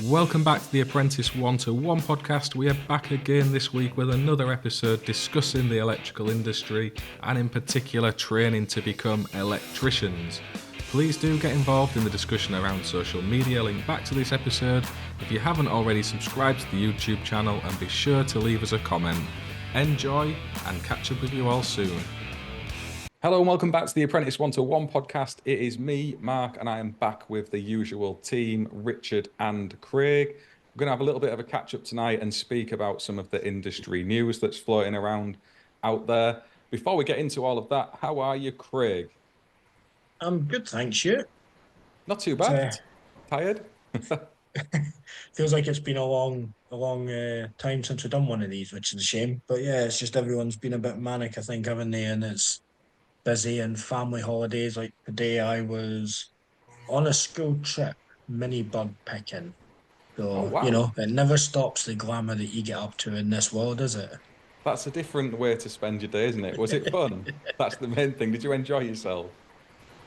Welcome back to the Apprentice 101 podcast. We are back again this week with another episode discussing the electrical industry and in particular training to become electricians. Please do get involved in the discussion around social media, link back to this episode. If you haven't already, subscribe to the YouTube channel and be sure to leave us a comment. Enjoy and catch up with you all soon. Hello and welcome back to the Apprentice 101 podcast. It is me, Mark, and I am back with the usual team, Richard and Craig. We're going to have a little bit of a catch up tonight and speak about some of the industry news that's floating around out there. Before we get into all of that, how are you, Craig? I'm good, thanks. You? Not too bad. Tired? Feels like it's been a long time since we've done one of these, which is a shame. But yeah, it's just everyone's been a bit manic, I think, haven't they? And it's busy and family holidays. Like today, I was on a school trip, mini bug picking. So, wow. It never stops the glamour that you get up to in this world, does it? That's a different way to spend your day, isn't it? Was it fun? That's the main thing. Did you enjoy yourself?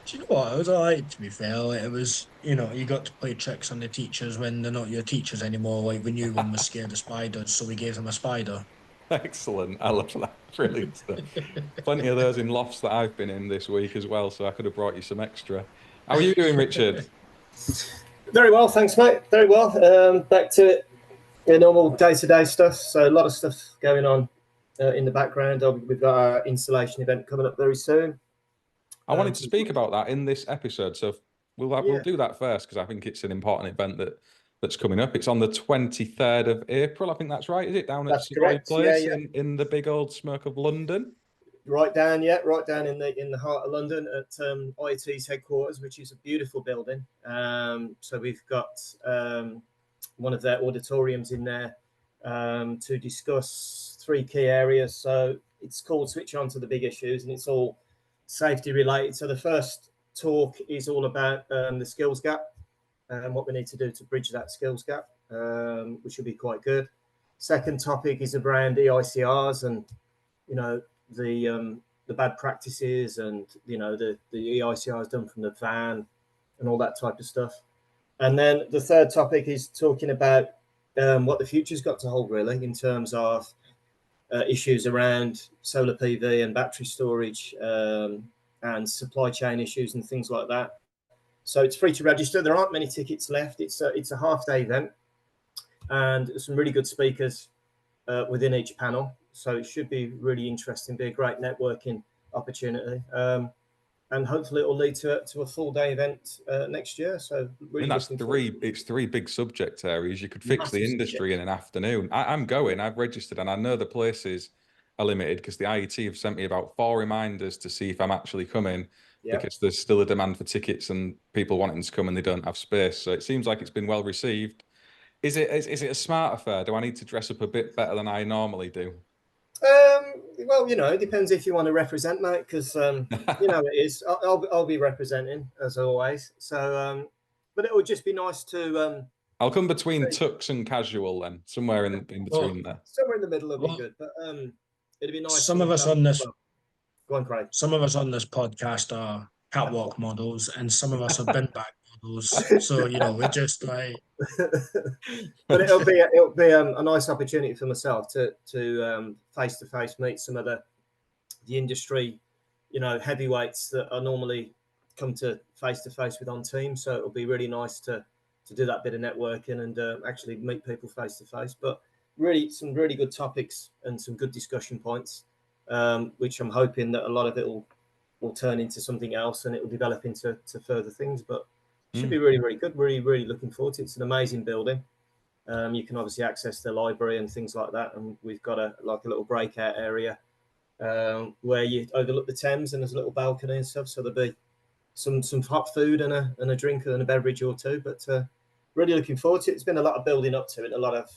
Do you know what? It was all right, to be fair. Like, it was, you got to play tricks on the teachers when they're not your teachers anymore. Like, we knew one was scared of spiders, so we gave them a spider. Excellent. I love that. Brilliant stuff. Plenty of those in lofts that I've been in this week as well, so I could have brought you some extra. How are you doing, Richard? Very well, thanks, mate. Very well. Back to it, normal day-to-day stuff. So a lot of stuff going on in the background. We've got our installation event coming up very soon. I wanted to speak about that in this episode, so we'll do that first because I think it's an important event that's coming up. It's on the 23rd of April, I think that's right, is it? Down at Savoy Place in the big old smoke of London. Right down in the heart of London at IET's headquarters, which is a beautiful building. So we've got one of their auditoriums in there to discuss three key areas. So it's called Switch On to the Big Issues, and it's all safety related. So the first talk is all about the skills gap and what we need to do to bridge that skills gap, which will be quite good. Second topic is around EICRs and the bad practices and the EICRs done from the van and all that type of stuff. And then the third topic is talking about what the future's got to hold, really, in terms of issues around solar PV and battery storage and supply chain issues and things like that. So it's free to register. There aren't many tickets left. It's a half-day event, and some really good speakers within each panel. So it should be really interesting, be a great networking opportunity. And hopefully it will lead to a full-day event next year. So really, it's three big subject areas. You could fix the industry in an afternoon. I'm going. I've registered, and I know the places are limited because the IET have sent me about 4 reminders to see if I'm actually coming. Yep. Because there's still a demand for tickets and people wanting to come and they don't have space. So it seems like it's been well received. Is it a smart affair? Do I need to dress up a bit better than I normally do? Well, it depends if you want to represent, mate, because it is. I'll be representing as always. So, but it would just be nice to. I'll come between tux and casual then, somewhere in between there. Somewhere in the middle would be good, but it'd be nice. Some of us on this. Go on, Craig. Some of us on this podcast are catwalk models, and some of us are bin bag models. So we're just like. But it'll be a nice opportunity for myself to face to face meet some of the industry, heavyweights that are normally come to face with on Teams. So it'll be really nice to do that bit of networking and actually meet people face to face. But really, some really good topics and some good discussion points, which I'm hoping that a lot of it will turn into something else and it will develop into further things. But it should be really, really good. Really, really looking forward to it. It's an amazing building. You can obviously access the library and things like that. And we've got a little breakout area where you overlook the Thames and there's a little balcony and stuff. So there'll be some hot food and a drink and a beverage or two. But really looking forward to it. It's been a lot of building up to it, a lot of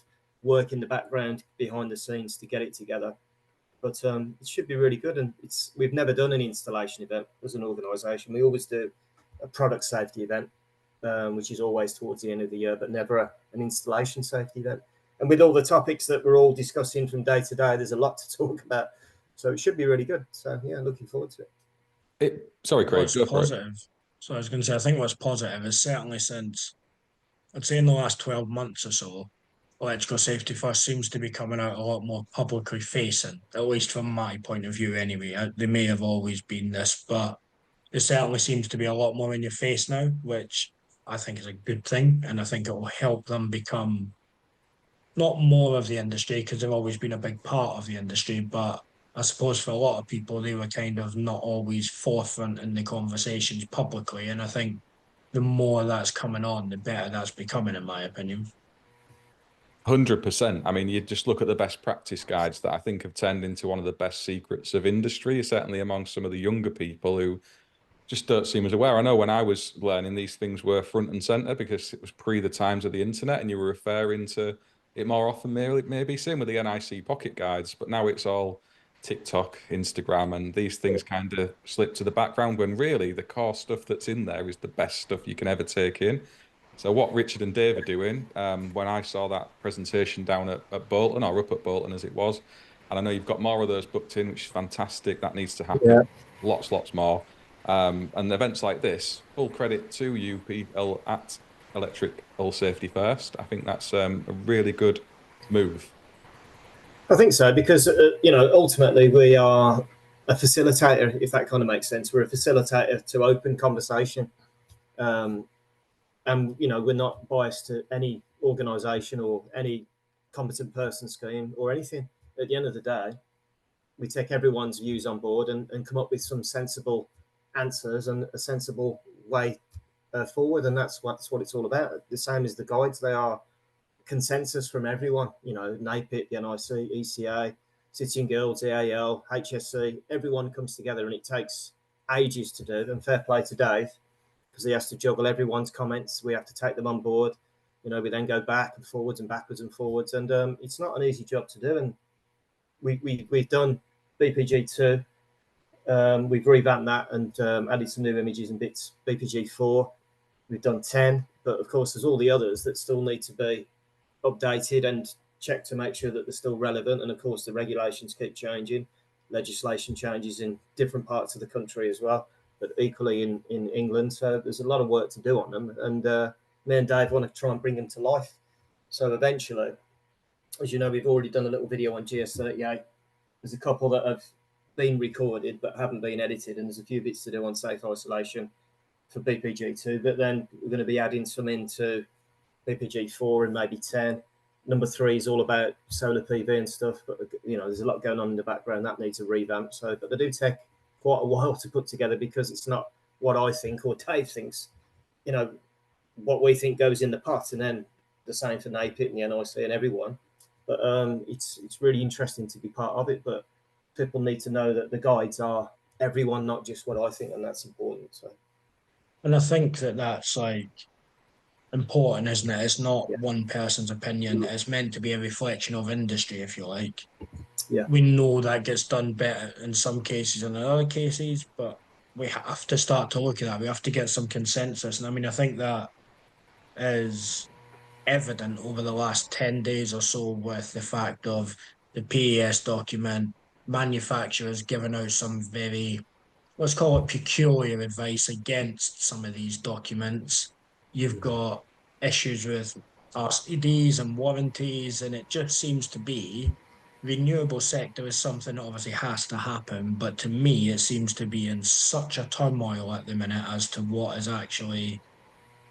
work in the background behind the scenes to get it together. But it should be really good. And we've never done an installation event as an organisation. We always do a product safety event, which is always towards the end of the year, but never an installation safety event. And with all the topics that we're all discussing from day to day, there's a lot to talk about. So it should be really good. So, yeah, looking forward to it. Sorry, Craig. What's positive? So I was going to say, I think what's positive is certainly since I'd say in the last 12 months or so, electrical safety first seems to be coming out a lot more publicly facing, at least from my point of view anyway. They may have always been this, but it certainly seems to be a lot more in your face now, which I think is a good thing. And I think it will help them become not more of the industry because they've always been a big part of the industry, but I suppose for a lot of people, they were kind of not always forefront in the conversations publicly. And I think the more that's coming on, the better that's becoming, in my opinion. 100%. I mean, you just look at the best practice guides that I think have turned into one of the best secrets of industry, certainly among some of the younger people who just don't seem as aware. I know when I was learning, these things were front and center because it was pre the times of the internet and you were referring to it more often, maybe. Same with the NIC pocket guides, but now it's all TikTok, Instagram, and these things kind of slip to the background when really the core stuff that's in there is the best stuff you can ever take in. So what Richard and Dave are doing, when I saw that presentation down at Bolton, or up at Bolton as it was, and I know you've got more of those booked in, which is fantastic. That needs to happen. Yeah. Lots more. And events like this, full credit to you people at Electrical Safety First. I think that's a really good move. I think so because ultimately we are a facilitator, if that kind of makes sense. We're a facilitator to open conversation, and we're not biased to any organisation or any competent person scheme or anything. At the end of the day, we take everyone's views on board and come up with some sensible answers and a sensible way forward, and that's what it's all about. The same as the guides; they are consensus from everyone. NAPIT, the NIC, ECA, City and Guilds, EAL, HSC. Everyone comes together, and it takes ages to do. And fair play to Dave because he has to juggle everyone's comments. We have to take them on board. We then go back and forwards and backwards and forwards, and it's not an easy job to do. And we've done BPG2. We've revamped that and added some new images and bits. BPG4, we've done 10, but of course there's all the others that still need to be updated and checked to make sure that they're still relevant. And of course the regulations keep changing, legislation changes in different parts of the country as well, but equally in England. So there's a lot of work to do on them, and me and Dave want to try and bring them to life. So eventually, as you know, we've already done a little video on GS38. There's a couple that have been recorded but haven't been edited, and there's a few bits to do on safe isolation for BPG2, but then we're going to be adding some into BPG4 and maybe 10. Number 3 is all about solar PV and stuff, but there's a lot going on in the background that needs a revamp. So, but they do take quite a while to put together because it's not what I think or Dave thinks. What we think goes in the pot, and then the same for NAPIT and the NIC and everyone. But it's really interesting to be part of it. But people need to know that the guides are everyone, not just what I think, and that's important. So, and I think that's like important, isn't it? It's not one person's opinion. It's meant to be a reflection of industry, if you like. Yeah. We know that gets done better in some cases than in other cases, but we have to start to look at that. We have to get some consensus. And I mean, I think that is evident over the last 10 days or so with the fact of the PAS document, manufacturers giving out some very, let's call it peculiar advice against some of these documents. You've got issues with RCDs and warranties, and it just seems to be renewable sector is something that obviously has to happen. But to me, it seems to be in such a turmoil at the minute as to what is actually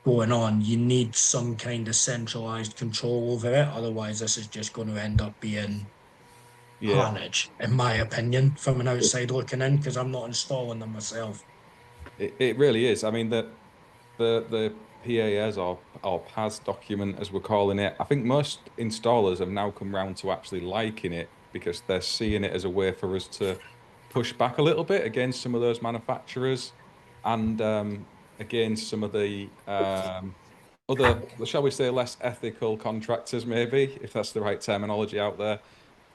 going on. You need some kind of centralized control over it. Otherwise, this is just going to end up being carnage, in my opinion, from an outside looking in, because I'm not installing them myself. It really is. I mean, the PAS or PAS document, as we're calling it, I think most installers have now come round to actually liking it because they're seeing it as a way for us to push back a little bit against some of those manufacturers and against some of the other, shall we say, less ethical contractors, maybe, if that's the right terminology out there,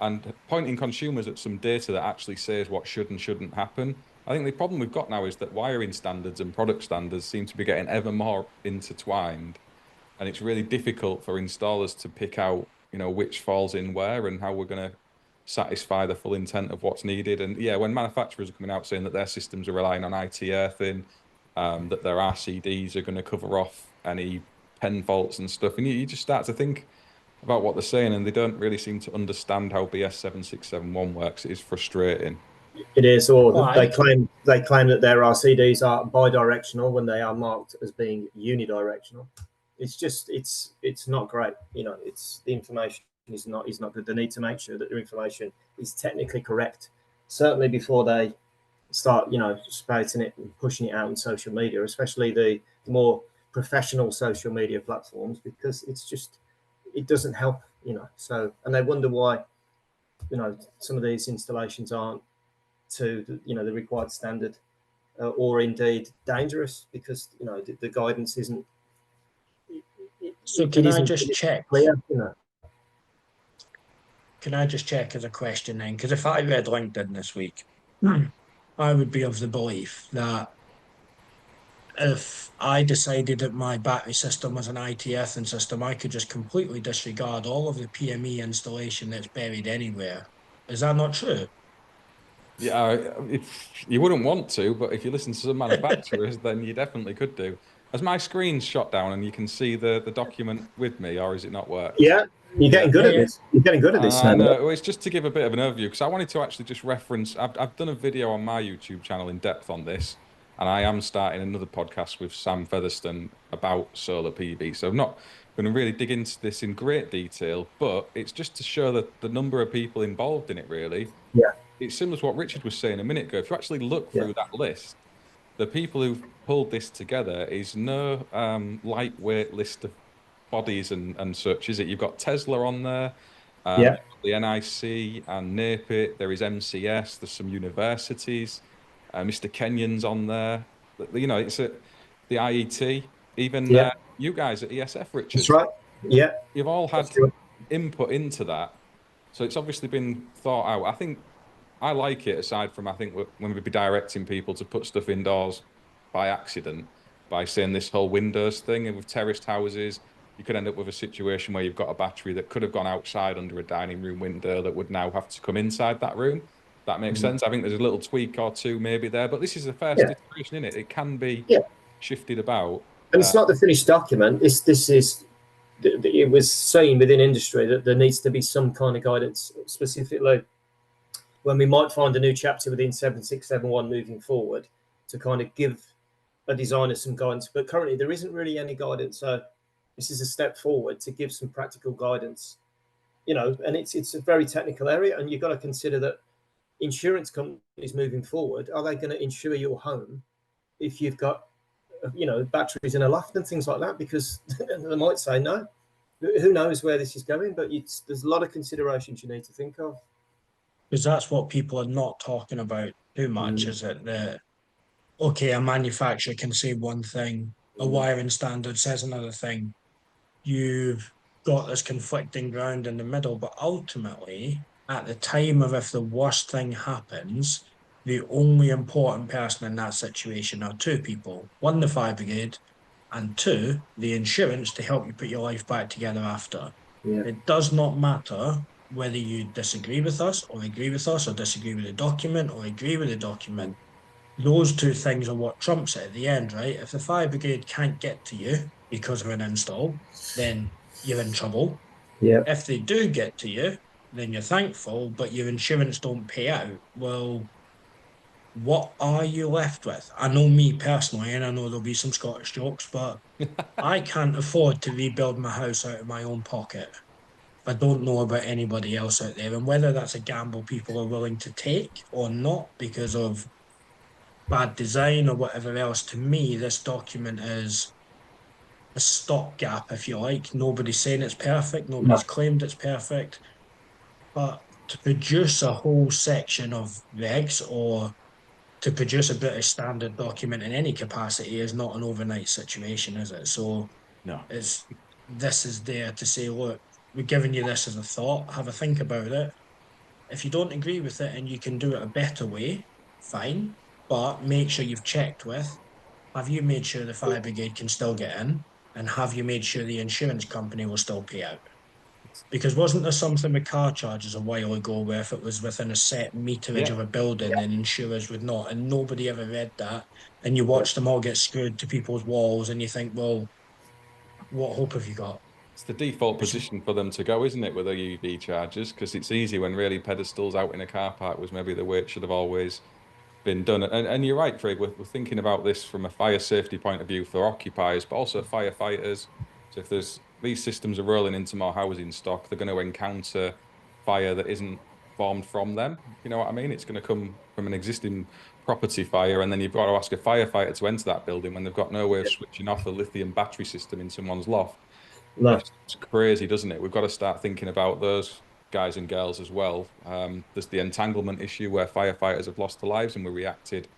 and pointing consumers at some data that actually says what should and shouldn't happen. I think the problem we've got now is that wiring standards and product standards seem to be getting ever more intertwined, and it's really difficult for installers to pick out, which falls in where and how we're going to satisfy the full intent of what's needed. And yeah, when manufacturers are coming out saying that their systems are relying on IT earthing, that their RCDs are going to cover off any pen faults and stuff, and you just start to think about what they're saying, and they don't really seem to understand how BS 7671 works. It is frustrating. It is, or Why? they claim that their RCDs are bidirectional when they are marked as being unidirectional. It's just it's not great. It's the information is not good. They need to make sure that their information is technically correct, certainly before they start spouting it and pushing it out on social media, especially the more professional social media platforms, because it doesn't help. So, and they wonder why some of these installations aren't to the required standard, or indeed dangerous, because the guidance isn't. So can I just check? Clear, Can I just check as a question then? Because if I read LinkedIn this week, I would be of the belief that if I decided that my battery system was an IT-earthing system, I could just completely disregard all of the PME installation that's buried anywhere. Is that not true? Yeah, you wouldn't want to, but if you listen to some manufacturers, then you definitely could do. Has my screen shot down and you can see the document with me, or is it not worked? Yeah, you're getting good at Yeah. this. You're getting good at this. I know. Well, it's just to give a bit of an overview, because I wanted to actually just reference. I've done a video on my YouTube channel in depth on this, and I am starting another podcast with Sam Featherstone about solar PV. So I'm not going to really dig into this in great detail, but it's just to show that the number of people involved in it, really. Yeah. It's similar to what Richard was saying a minute ago. If you actually look through that list, the people who've pulled this together is no lightweight list of bodies and such, is it? You've got Tesla on there, Yeah. the NIC and NAPIT. There is MCS. There's some universities. Mr. Kenyon's on there. It's the IET. Even you guys at ESF, Richard. That's right. Yeah. You've all had input into that, so it's obviously been thought out. I think I like it, aside from I think when we'd be directing people to put stuff indoors by accident, by saying this whole windows thing, and with terraced houses, you could end up with a situation where you've got a battery that could have gone outside under a dining room window that would now have to come inside that room. That makes sense. I think there's a little tweak or two maybe there, but this is the first iteration in it. It can be shifted about. And it's not the finished document. It was seen within industry that there needs to be some kind of guidance, specifically when we might find a new chapter within 7671 moving forward, to kind of give a designer some guidance. But currently there isn't really any guidance. So this is a step forward to give some practical guidance, and it's a very technical area. And you've got to consider that insurance companies moving forward, are they going to insure your home if you've got, batteries in a loft and things like that? Because they might say no. Who knows where this is going? But there's a lot of considerations you need to think of. Because that's what people are not talking about too much, is it? A manufacturer can say one thing, a wiring standard says another thing. You've got this conflicting ground in the middle, but ultimately, at the time of if the worst thing happens, the only important person in that situation are two people. One, the fire brigade, and two, the insurance to help you put your life back together after. Yeah. It does not matter whether you disagree with us or agree with us, or disagree with the document or agree with the document. Those two things are what trumps it at the end, right? If the fire brigade can't get to you because of an install, then you're in trouble. Yeah. If they do get to you, then you're thankful, but your insurance don't pay out. Well, what are you left with? I know me personally, and I know there'll be some Scottish jokes, but I can't afford to rebuild my house out of my own pocket. I don't know about anybody else out there, and whether that's a gamble people are willing to take or not because of bad design or whatever else. To me, this document is a stopgap, if you like. Nobody's saying it's perfect, nobody's claimed it's perfect, but to produce a whole section of regs, or to produce a British standard document in any capacity, is not an overnight situation, is it? So No. this is there to say, look, we're giving you this as a thought, have a think about it. If you don't agree with it and you can do it a better way, fine, but make sure you've checked with, have you made sure the fire brigade can still get in? And have you made sure the insurance company will still pay out? Because wasn't there something with car charges a while ago where if it was within a set meterage of a building, then insurers would not, and nobody ever read that. And you watch them all get screwed to people's walls and you think, well, what hope have you got? It's the default position for them to go, isn't it, with the UV chargers? Because it's easy when really pedestals out in a car park was maybe the way it should have always been done. And you're right, Craig, we're thinking about this from a fire safety point of view for occupiers, but also firefighters. So if there's these systems are rolling into more housing stock, they're going to encounter fire that isn't formed from them. You know what I mean? It's going to come from an existing property fire, and then you've got to ask a firefighter to enter that building when they've got no way of switching off a lithium battery system in someone's loft. No. It's crazy, doesn't it? We've got to start thinking about those guys and girls as well. There's the entanglement issue where firefighters have lost their lives, and we reacted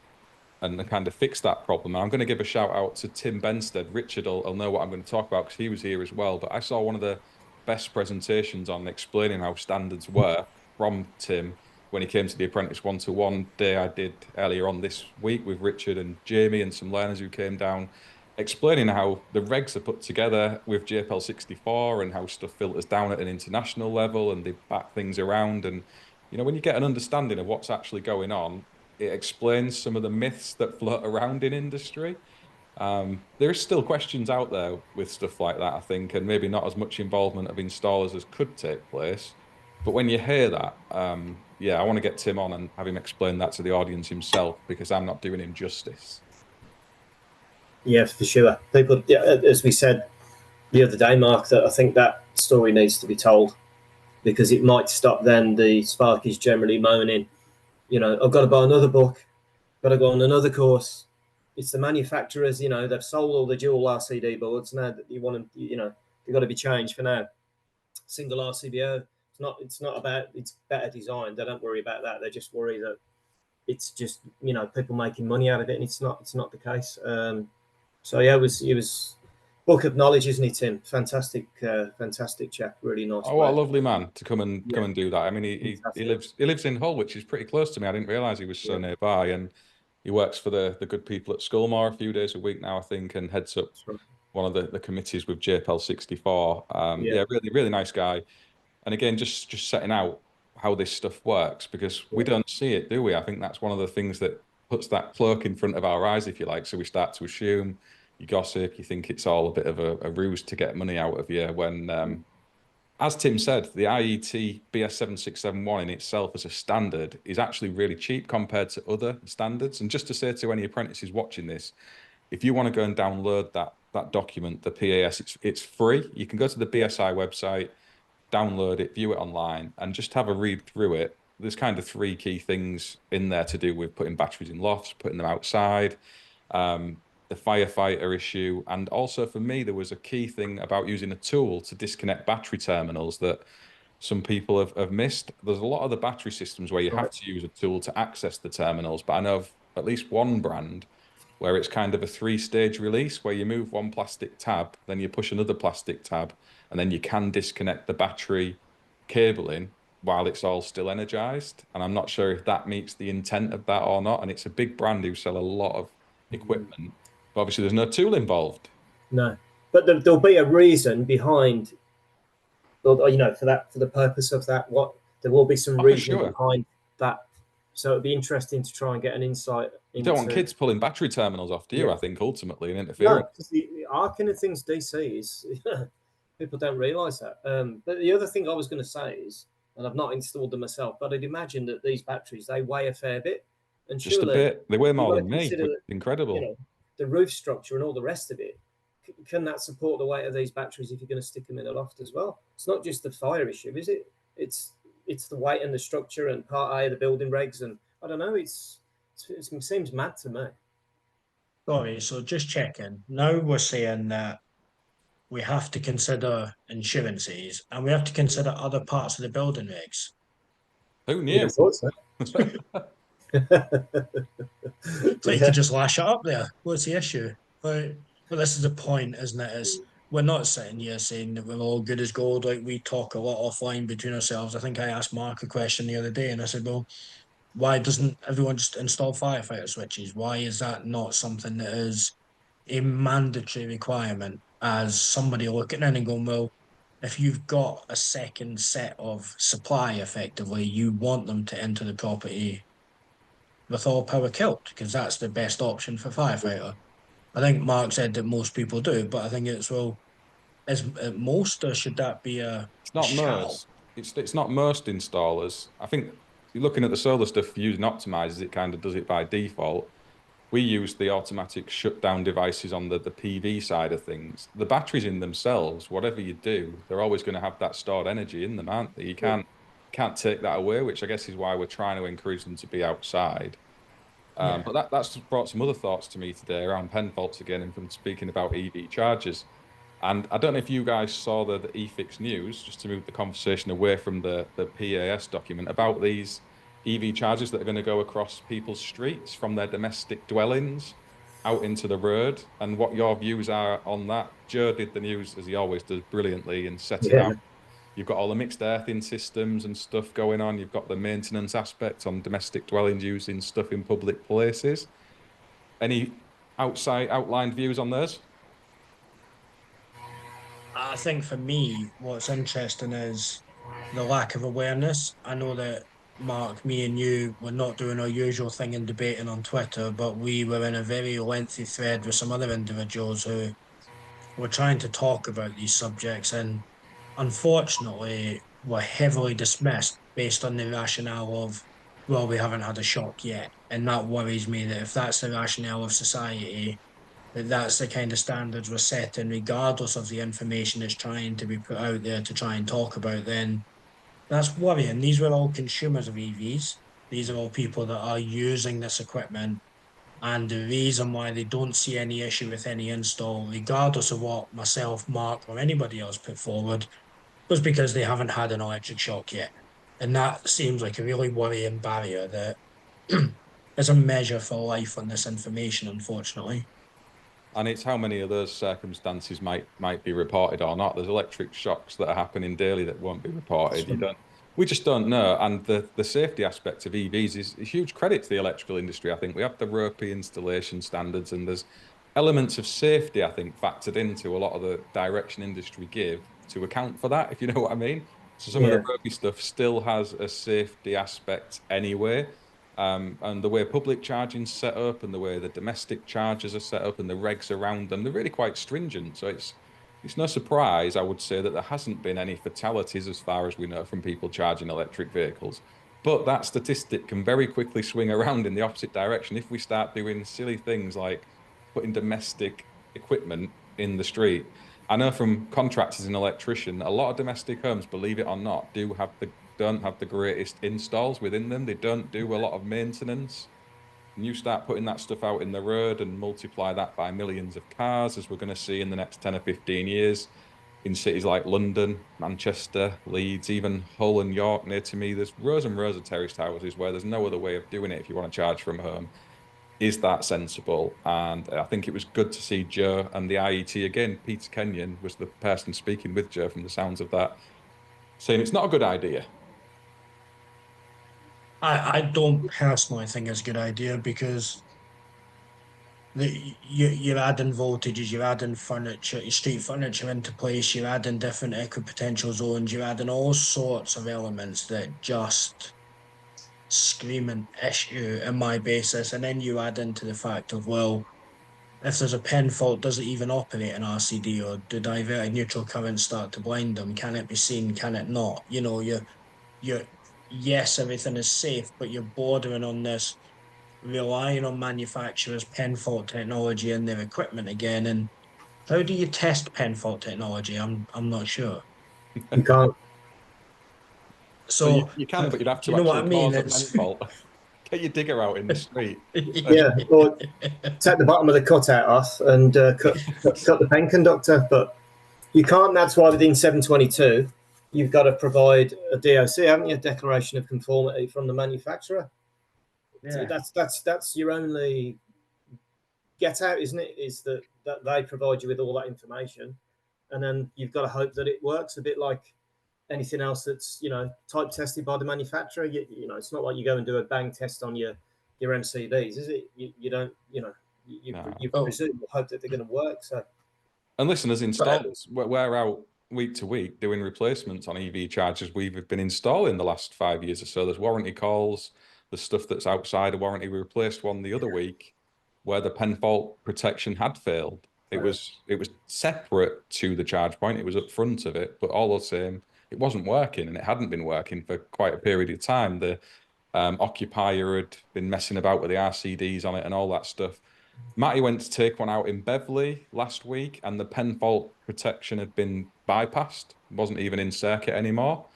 and kind of fixed that problem. And I'm going to give a shout out to Tim Benstead. Richard will know what I'm going to talk about because he was here as well. But I saw one of the best presentations on explaining how standards work from Tim when he came to the Apprentice 1-to-1 day I did earlier on this week with Richard and Jamie and some learners who came down, explaining how the regs are put together with JPL 64 and how stuff filters down at an international level and they back things around. And, you know, when you get an understanding of what's actually going on, it explains some of the myths that float around in industry. There's still questions out there with stuff like that, I think, and maybe not as much involvement of installers as could take place. But when you hear that, yeah, I want to get Tim on and have him explain that to the audience himself because I'm not doing him justice. Yeah, for sure. People, as we said the other day, Mark, that I think that story needs to be told because it might stop then the Sparkies generally moaning, you know, I've got to buy another book, got to go on another course. It's the manufacturers, you know, they've sold all the dual RCD boards now that you want them, you know, they've got to be changed for now. Single RCBO, it's not about, it's better design. They don't worry about that. They just worry that it's just, you know, people making money out of it, and it's not the case. So yeah, it was book of knowledge, isn't he, Tim? Fantastic, fantastic chap. Really nice. Oh, what a lovely man to come and do that. I mean, he Fantastic. lives in Hull, which is pretty close to me. I didn't realise he was so nearby, and he works for the good people at Scullmore a few days a week now, I think, and heads up Right. one of the committees with JPL 64. Yeah, really nice guy. And again, just setting out how this stuff works because we don't see it, do we? I think that's one of the things that puts that cloak in front of our eyes, if you like. So we start to assume, you gossip, you think it's all a bit of a ruse to get money out of you when as Tim said, the IET BS7671 in itself as a standard is actually really cheap compared to other standards. And just to say to any apprentices watching this, if you want to go and download that document, the PAS, it's free. You can go to the BSI website, download it, view it online, and just have a read through it. There's kind of three key things in there to do with putting batteries in lofts, putting them outside, the firefighter issue, and also for me, there was a key thing about using a tool to disconnect battery terminals that some people have missed. There's a lot of the battery systems where you have to use a tool to access the terminals, but I know of at least one brand where it's kind of a three-stage release where you move one plastic tab, then you push another plastic tab, and then you can disconnect the battery cabling while it's all still energized. And I'm not sure if that meets the intent of that or not. And it's a big brand who sell a lot of equipment, but obviously there's no tool involved. No, but there'll be a reason behind, you know, for the purpose of that. There will be some reason behind that. So it'd be interesting to try and get an insight. You don't want kids pulling battery terminals off, do you? I think ultimately and No, interfering. because the arcing of things DC is people don't realise that. But the other thing I was going to say is, and I've not installed them myself, but I'd imagine that these batteries, they weigh a fair bit, and just a bit. They weigh more than me. Incredible. You know, the roof structure and all the rest of it. Can that support the weight of these batteries if you're going to stick them in a loft as well? It's not just the fire issue, is it? It's the weight and the structure and part A of the building regs, and I don't know. It seems mad to me. Sorry, so just checking. Now we're saying that we have to consider insurances and we have to consider other parts of the building regs. Who knew? So you could just lash it up there. What's the issue? But this is the point, isn't it? Is we're not sitting here saying that we're all good as gold. Like we talk a lot offline between ourselves. I think I asked Mark a question the other day and I said, well, why doesn't everyone just install firefighter switches? Why is that not something that is a mandatory requirement? As somebody looking in and going, well, if you've got a second set of supply, effectively, you want them to enter the property with all power killed because that's the best option for firefighter. I think Mark said that most people do, but I think it's, well, as at most, or should that be It's a not shall? most. It's not most installers. I think you're looking at the solar stuff using optimizers, it kind of does it by default. We use the automatic shutdown devices on the PV side of things. The batteries in themselves, whatever you do, they're always going to have that stored energy in them, aren't they? You can't take that away, which I guess is why we're trying to encourage them to be outside. Yeah. But that's brought some other thoughts to me today around pen faults again, and from speaking about EV chargers. And I don't know if you guys saw the eFix news, just to move the conversation away from the PAS document, about these EV chargers that are going to go across people's streets from their domestic dwellings out into the road, and what your views are on that. Joe did the news, as he always does, brilliantly, and set it Yeah. out. You've got all the mixed earthing systems and stuff going on. You've got the maintenance aspect on domestic dwellings using stuff in public places. Any outside outlined views on those? I think for me, what's interesting is the lack of awareness. I know that Mark, me and you were not doing our usual thing in debating on Twitter, but we were in a very lengthy thread with some other individuals who were trying to talk about these subjects and unfortunately were heavily dismissed based on the rationale of, well, we haven't had a shock yet. And that worries me that if that's the rationale of society, that that's the kind of standards we're setting, regardless of the information that's trying to be put out there to try and talk about, then that's worrying. These were all consumers of EVs. These are all people that are using this equipment. And the reason why they don't see any issue with any install, regardless of what myself, Mark, or anybody else put forward, was because they haven't had an electric shock yet. And that seems like a really worrying barrier that is a measure for life on this information, unfortunately. And it's how many of those circumstances might be reported or not. There's electric shocks that are happening daily that won't be reported. You don't. We just don't know. And the safety aspect of EVs is a huge credit to the electrical industry. I think we have the ropey installation standards, and there's elements of safety, I think, factored into a lot of the direction industry give to account for that, if you know what I mean. So some of the Yeah. ropey stuff still has a safety aspect anyway. And the way public charging's set up and the way the domestic chargers are set up and the regs around them, they're really quite stringent. So it's no surprise, I would say, that there hasn't been any fatalities as far as we know from people charging electric vehicles. But that statistic can very quickly swing around in the opposite direction if we start doing silly things like putting domestic equipment in the street. I know from contractors and electrician, a lot of domestic homes, believe it or not, don't have the greatest installs within them. They don't do a lot of maintenance. And you start putting that stuff out in the road and multiply that by millions of cars, as we're going to see in the next 10 or 15 years in cities like London, Manchester, Leeds, even Hull and York near to me. There's rows and rows of terraced houses where there's no other way of doing it if you want to charge from home. Is that sensible? And I think it was good to see Joe and the IET again. Peter Kenyon was the person speaking with Joe from the sounds of that, saying it's not a good idea. I don't personally think it's a good idea because you're adding voltages, you're adding furniture, your street furniture into place, you're adding different equipotential zones, you're adding all sorts of elements that just scream an issue in my basis. And then you add into the fact of, well, if there's a pen fault, does it even operate an RCD or do diverted neutral currents start to blind them? Can it be seen? Can it not? You're, yes, everything is safe, but you're bordering on this relying on manufacturers' pen fault technology and their equipment again. And how do you test pen fault technology? I'm not sure. You can't. Well, So you can, but you'd have you to know what actually I mean? cause a pen It's fault. Get your digger out in the street. Yeah, or take the bottom of the cutout off and cut the pen conductor. But you can't. That's why within 722, you've got to provide a DOC, haven't you? A declaration of conformity from the manufacturer. So yeah. that's your only get out, isn't it? Is that they provide you with all that information, and then you've got to hope that it works. A bit like anything else that's type tested by the manufacturer. It's not like you go and do a bang test on your MCBs, is it? You don't. No. You Oh, presume hope that they're going to work. So And listen, as but installers, we're out week to week doing replacements on EV chargers we've been installing the last 5 years or so. There's warranty calls, there's stuff that's outside of warranty. We replaced one the other week where the pen fault protection had failed It was separate to the charge point. It was up front of it, but all the same, it wasn't working, and it hadn't been working for quite a period of time. The occupier had been messing about with the RCDs on it and all that stuff. Matty went to take one out in Beverley last week, and the pen fault protection had been bypassed. It wasn't even in circuit anymore.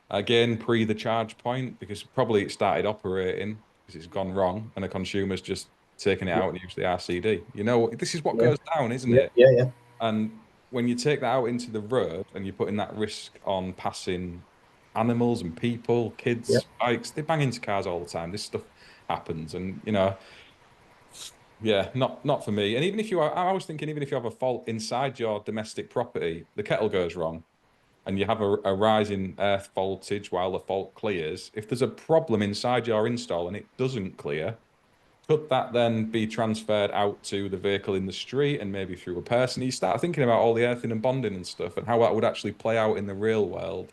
Again, pre the charge point, because probably it started operating because it's gone wrong, and the consumer's just taken it out and used the RCD. You know, this is what Yeah. goes down, isn't Yeah, it? yeah. And when you take that out into the road and you're putting that risk on passing animals and people, Yeah. kids, bikes, they bang into cars all the time. This stuff happens, and you know, yeah, not for me. And even if you are, I was thinking, even if you have a fault inside your domestic property, the kettle goes wrong, and you have a rising earth voltage while the fault clears. If there's a problem inside your install and it doesn't clear, could that then be transferred out to the vehicle in the street and maybe through a person? You start thinking about all the earthing and bonding and stuff and how that would actually play out in the real world.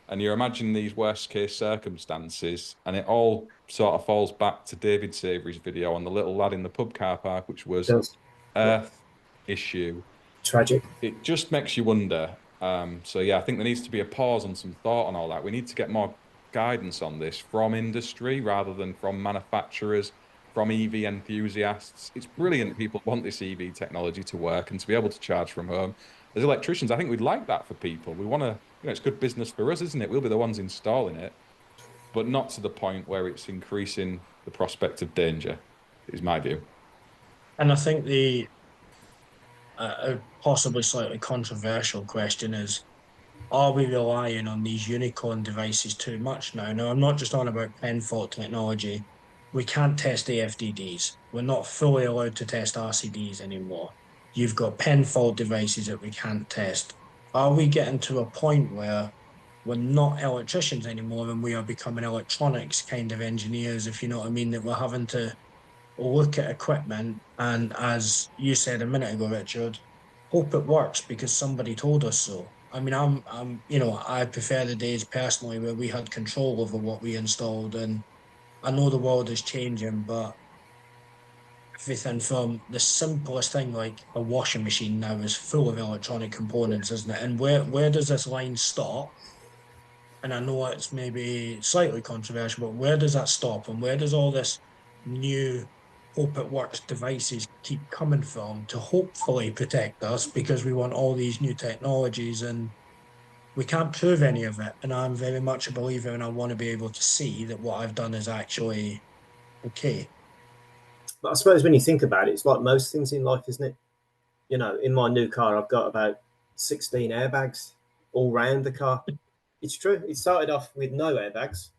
And you're imagining these worst case circumstances, and it all sort of falls back to David Savory's video on the little lad in the pub car park, which It was does. Yeah. earth issue. Tragic. It just makes you wonder. So yeah, I think there needs to be a pause and some thought on all that. We need to get more guidance on this from industry rather than from manufacturers, from EV enthusiasts. It's brilliant people want this EV technology to work and to be able to charge from home. As electricians, I think we'd like that for people. We want to, you know, it's good business for us, isn't it? We'll be the ones installing it, but not to the point where it's increasing the prospect of danger, is my view. And I think the a possibly slightly controversial question is, are we relying on these unicorn devices too much now? Now, I'm not just on about pen fault technology. We can't test AFDDs. We're not fully allowed to test RCDs anymore. You've got pen fault devices that we can't test. Are we getting to a point where we're not electricians anymore and we are becoming electronics kind of engineers, if you know what I mean, that we're having to look at equipment and, as you said a minute ago, Richard, hope it works because somebody told us so. I mean, I prefer the days personally where we had control over what we installed, and I know the world is changing, but everything from the simplest thing like a washing machine now is full of electronic components, isn't it? And where does this line stop? And I know it's maybe slightly controversial, but where does that stop? And where does all this new hope it works devices keep coming from to hopefully protect us because we want all these new technologies and we can't prove any of it. And I'm very much a believer and I want to be able to see that what I've done is actually okay. But I suppose when you think about it, it's like most things in life, isn't it? You know, in my new car, I've got about 16 airbags all round the car. It's true. It started off with no airbags.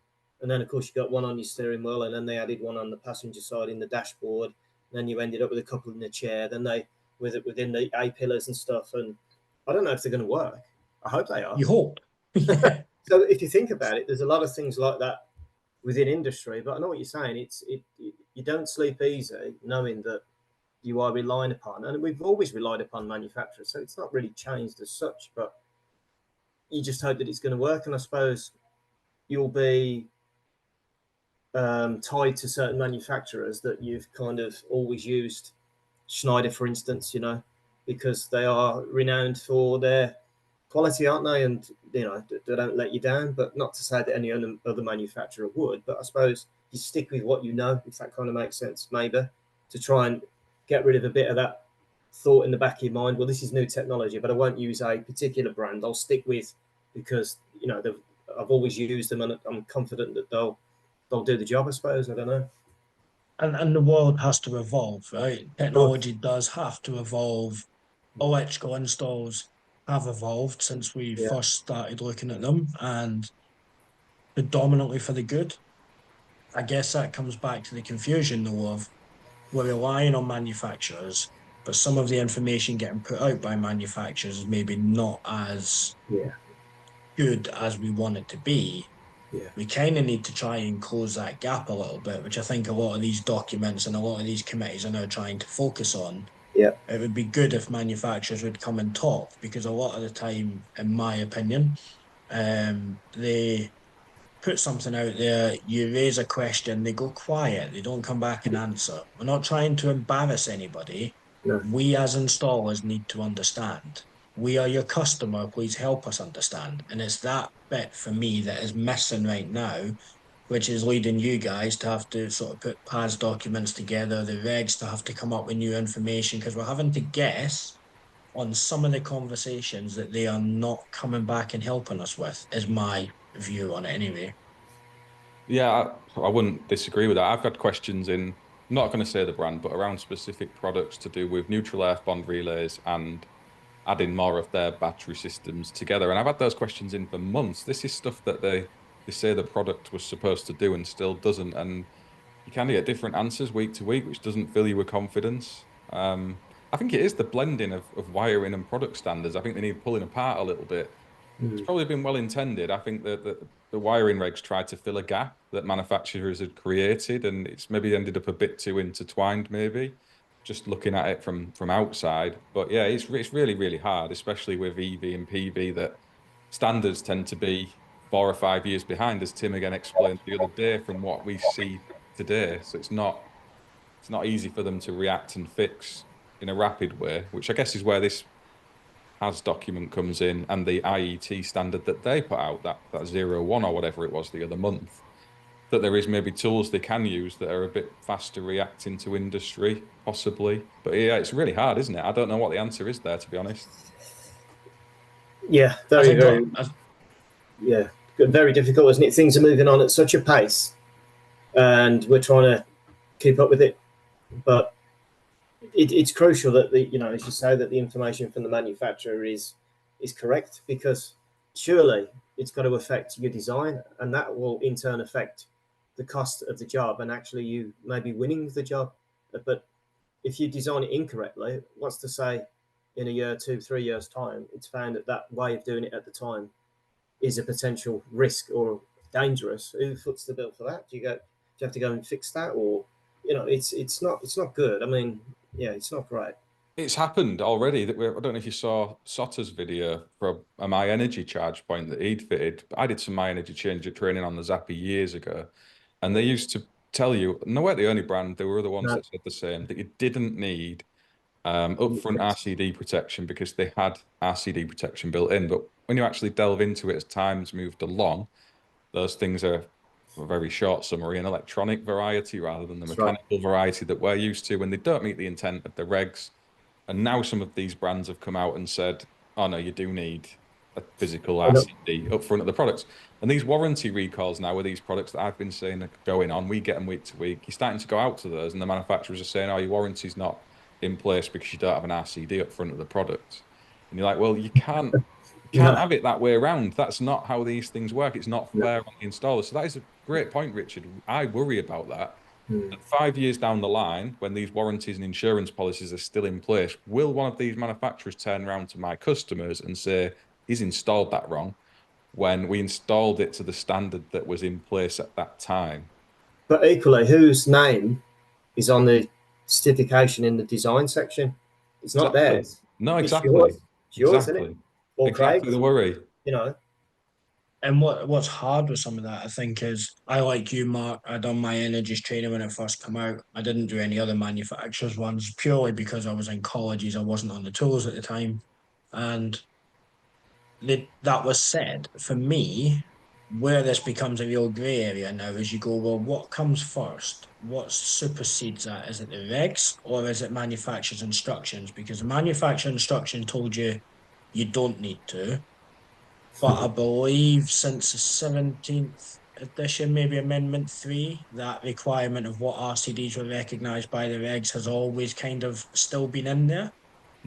And then, of course, you got one on your steering wheel, and then they added one on the passenger side in the dashboard. And then you ended up with a couple in the chair. Then they, with it within the A pillars and stuff. And I don't know if they're going to work. I hope they are. You hope. So if you think about it, there's a lot of things like that within industry. But I know what you're saying. You don't sleep easy knowing that you are relying upon, and we've always relied upon manufacturers, so it's not really changed as such. But you just hope that it's going to work, and I suppose you'll be tied to certain manufacturers that you've kind of always used. Schneider, for instance, you know, because they are renowned for their quality, aren't they? And you know, they don't let you down. But not to say that any other manufacturer would. But I suppose you stick with what you know, if that kind of makes sense, maybe, to try and get rid of a bit of that thought in the back of your mind. Well, this is new technology, but I won't use a particular brand. I'll stick with because you know I've always used them, and I'm confident that they'll do the job. I suppose. I don't know. And the world has to evolve, right? Sure. Technology does have to evolve. Electrical installs have evolved since we Yeah. first started looking at them, and predominantly for the good. I guess that comes back to the confusion, though, of we're relying on manufacturers, but some of the information getting put out by manufacturers is maybe not as Yeah. good as we want it to be. Yeah. We kind of need to try and close that gap a little bit, which I think a lot of these documents and a lot of these committees are now trying to focus on. Yeah. It would be good if manufacturers would come and talk because a lot of the time, in my opinion, they put something out there, you raise a question, they go quiet, they don't come back and answer. We're not trying to embarrass anybody, No. We as installers need to understand. We are your customer. Please help us understand. And it's that bit for me that is missing right now, which is leading you guys to have to sort of put PAS documents together, the regs to have to come up with new information, because we're having to guess on some of the conversations that they are not coming back and helping us with, is my view on it anyway. Yeah, I wouldn't disagree with that. I've had questions in, I'm not going to say the brand, but around specific products to do with neutral earth bond relays and adding more of their battery systems together. And I've had those questions in for months. This is stuff that they say the product was supposed to do and still doesn't. And you kind of get different answers week to week, which doesn't fill you with confidence. I think it is the blending of wiring and product standards. I think they need pulling apart a little bit. It's probably been well intended. I think that the wiring regs tried to fill a gap that manufacturers had created, and it's maybe ended up a bit too intertwined, maybe, just looking at it from outside. But yeah, it's really, really hard, especially with EV and PV, that standards tend to be 4 or 5 years behind, as Tim again explained the other day, from what we see today. So it's not easy for them to react and fix in a rapid way, which I guess is where this HAS document comes in, and the IET standard that they put out, that 01 or whatever it was the other month, that there is maybe tools they can use that are a bit faster reacting to industry, possibly. But yeah, it's really hard, isn't it? I don't know what the answer is there, to be honest. Yeah, I very, think very, yeah, very difficult, isn't it? Things are moving on at such a pace, and we're trying to keep up with it. But it's crucial that as you say, that the information from the manufacturer is correct, because surely it's got to affect your design, and that will in turn affect the cost of the job and actually you maybe winning the job. But if you design it incorrectly, what's to say in a year, 2, 3 years time, it's found that way of doing it at the time is a potential risk or dangerous? Who foots the bill for that? Do you have to go and fix that, or it's not good. I mean, yeah, it's not great. It's happened already. I don't know if you saw Sotter's video from a My Energy charge point that he'd fitted. I did some My Energy change training on the Zappi years ago, and they used to tell you, no, we're the only brand, there were other ones No. that said the same, that you didn't need upfront RCD protection because they had RCD protection built in. But when you actually delve into it as time's moved along, those things are a very short summary, an electronic variety rather than the That's right. mechanical variety that we're used to, and they don't meet the intent of the regs. And now some of these brands have come out and said, oh no, you do need a physical RCD up front of the products. And these warranty recalls now with these products that I've been saying are going on, we get them week to week. You're starting to go out to those, and the manufacturers are saying, oh, your warranty's not in place because you don't have an RCD up front of the product. And you're like, well, you can't have it that way around. That's not how these things work. It's not fair on the installer. So that is a great point, Richard. I worry about that. 5 years down the line, when these warranties and insurance policies are still in place, will one of these manufacturers turn around to my customers and say, he's installed that wrong, when we installed it to the standard that was in place at that time? But equally, whose name is on the certification in the design section? It's not Exactly. theirs. No, exactly. It's yours. It's yours, Exactly. isn't it? Or Exactly Craig's, the worry. And what's hard with some of that, I think, is I, like you, Mark, I done My Energy's training when it first came out. I didn't do any other manufacturers ones purely because I was in colleges. I wasn't on the tools at the time. And that was said. For me, where this becomes a real grey area now is you go, well, what comes first? What supersedes that? Is it the regs or is it manufacturer's instructions? Because the manufacturer instruction told you you don't need to. But I believe since the 17th edition, maybe Amendment 3, that requirement of what RCDs were recognised by the regs has always kind of still been in there.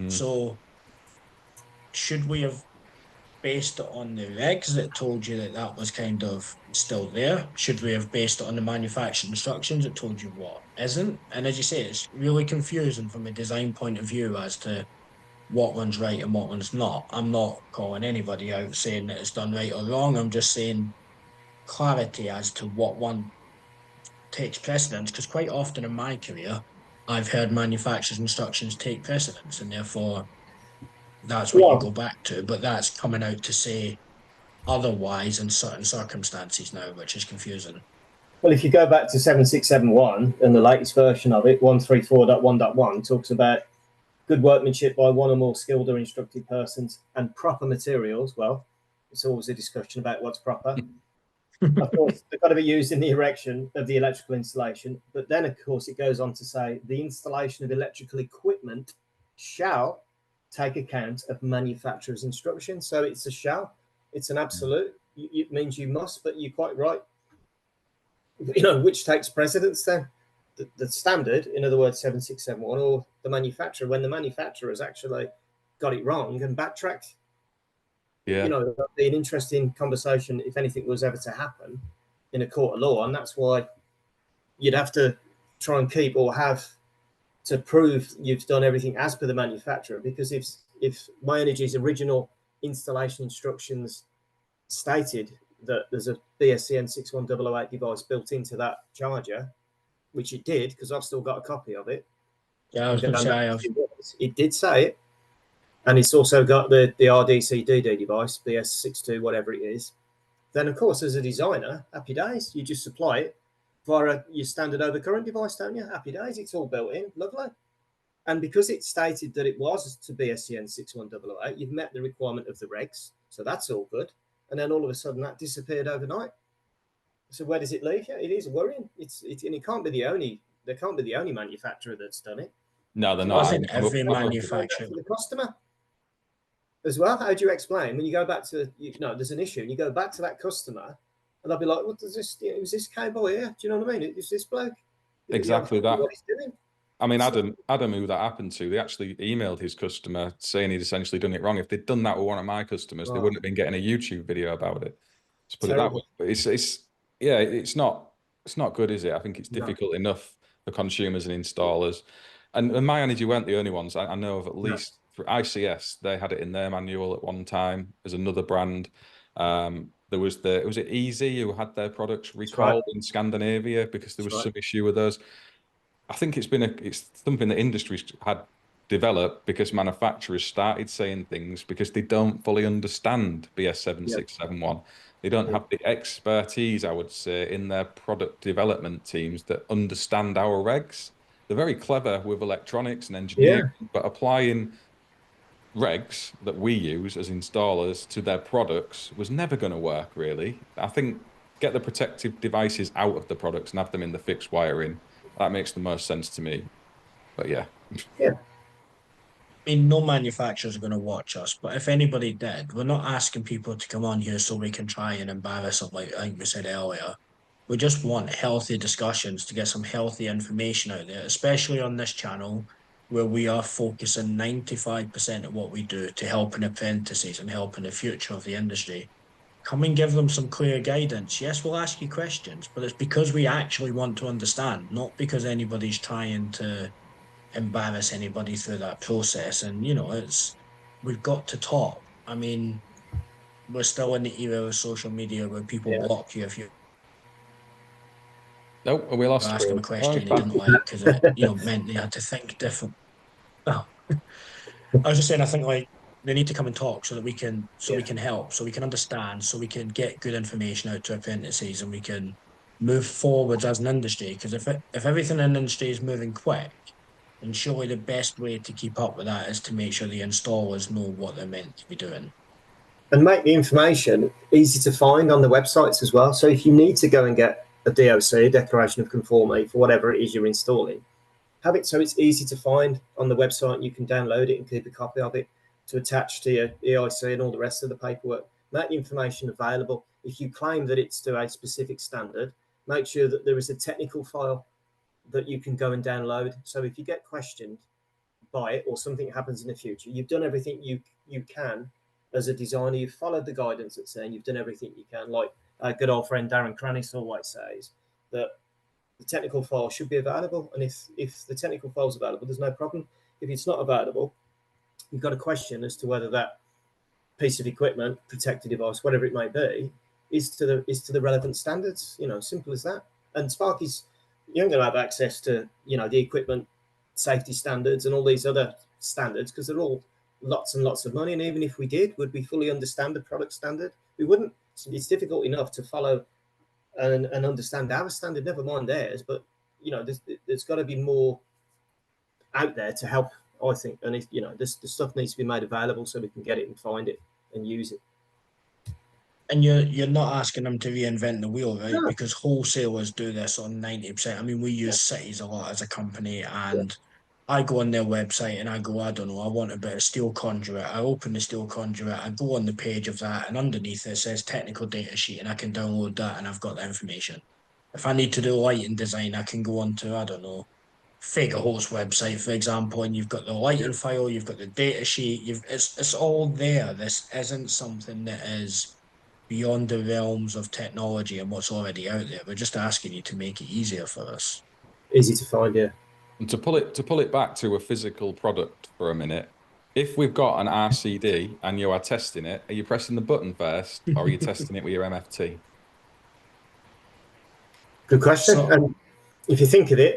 So should we have based it on the regs that told you that was kind of still there? Should we have based it on the manufacturer instructions that told you what isn't? And as you say, it's really confusing from a design point of view as to what one's right and what one's not. I'm not calling anybody out saying that it's done right or wrong. I'm just saying clarity as to what one takes precedence, because quite often in my career, I've heard manufacturer's instructions take precedence, and therefore that's what you go back to. But that's coming out to say otherwise in certain circumstances now, which is confusing. Well, if you go back to 7671 and the latest version of it, 134.1.1, talks about good workmanship by one or more skilled or instructed persons, and proper materials, well, it's always a discussion about what's proper. Of course, they've got to be used in the erection of the electrical installation. But then, of course, it goes on to say the installation of electrical equipment shall take account of manufacturer's instructions. So it's a shall. It's an absolute. It means you must, but you're quite right. Which takes precedence then? The standard, in other words, 7671, or the manufacturer, when the manufacturer has actually got it wrong and backtracked. Yeah. That'd be an interesting conversation if anything was ever to happen in a court of law. And that's why you'd have to try and keep or have to prove you've done everything as per the manufacturer. Because if My Energy's original installation instructions stated that there's a BSCN 61008 device built into that charger, which it did, because I've still got a copy of it. Yeah, I was going to say it did say it. And it's also got the RDCDD device, BS62, whatever it is. Then, of course, as a designer, happy days. You just supply it via your standard overcurrent device, don't you? Happy days. It's all built in. Lovely. And because it stated that it was to BSCN 61008, you've met the requirement of the regs. So that's all good. And then all of a sudden that disappeared overnight. So where does it leave you? It is worrying. And it can't be the only. There can't be the only manufacturer that's done it. No, they're not. I think every manufacturer. For the customer as well. How do you explain when you go back to, there's an issue and you go back to that customer and they'll be like, what does this, is this cable here? Do you know what I mean? Is this bloke? Exactly that. What he's doing? I mean, Adam, who that happened to, they actually emailed his customer saying he'd essentially done it wrong. If they'd done that with one of my customers, they wouldn't have been getting a YouTube video about it. To put it that way. But it's not good, is it? I think it's difficult enough for consumers and installers. And My Energy weren't the only ones. I know of at least for ICS, they had it in their manual at one time as another brand. There was it Easy who had their products recalled in Scandinavia because there was some issue with those. I think it's something that industries had developed because manufacturers started saying things because they don't fully understand BS 7671. They don't have the expertise, I would say, in their product development teams that understand our regs. They're very clever with electronics and engineering, but applying regs that we use as installers to their products was never going to work, really. I think get the protective devices out of the products and have them in the fixed wiring. That makes the most sense to me. But yeah. I mean, no manufacturers are going to watch us, but if anybody did, we're not asking people to come on here so we can try and embarrass them, like I think we said earlier. We just want healthy discussions to get some healthy information out there, especially on this channel, where we are focusing 95% of what we do to helping apprentices and helping the future of the industry. Come and give them some clear guidance. Yes, we'll ask you questions, but it's because we actually want to understand, not because anybody's trying to embarrass anybody through that process. And we've got to talk. I mean, we're still in the era of social media where people block you if you we lost ask them a question they didn't like because it meant they had to think different. Oh. I was just saying, I think they need to come and talk so that we can help, so we can understand, so we can get good information out to apprentices and we can move forwards as an industry. Because if everything in the industry is moving quick, then surely the best way to keep up with that is to make sure the installers know what they're meant to be doing. And make the information easy to find on the websites as well. So if you need to go and get a DOC, a Declaration of Conformity, for whatever it is you're installing, have it so it's easy to find on the website. You can download it and keep a copy of it to attach to your EIC and all the rest of the paperwork. Make the information available. If you claim that it's to a specific standard, make sure that there is a technical file that you can go and download. So if you get questioned by it or something happens in the future, you've done everything you can as a designer. You've followed the guidance that's there and you've done everything you can. Like our good old friend Darren Cranis always says, that the technical file should be available. And if the technical file is available, there's no problem. If it's not available, you've got a question as to whether that piece of equipment, protected device, whatever it may be, is to the relevant standards. Simple as that. And Sparky's, you ain't going to have access to the equipment safety standards and all these other standards because they're all lots and lots of money. And even if we did, would we fully understand the product standard? We wouldn't. It's difficult enough to follow and understand our standard, never mind theirs. But there's got to be more out there to help I think. And if, you know, this the stuff needs to be made available so we can get it and find it and use it. And you're not asking them to reinvent the wheel, right? No. Because wholesalers do this on 90%. I mean, we use Cities a lot as a company, and I go on their website and I go, I don't know, I want a bit of steel conduit. I open the steel conduit, I go on the page of that, and underneath it says technical data sheet, and I can download that and I've got the information. If I need to do lighting design, I can go on to, I don't know, Fagerholt's website, for example, and you've got the lighting file, you've got the data sheet, it's all there. This isn't something that is beyond the realms of technology and what's already out there. We're just asking you to make it easier for us. Easy to find, yeah. And to pull it back to a physical product for a minute, if we've got an RCD and you are testing it, are you pressing the button first or are you testing it with your MFT? Good question. So- And if you think of it,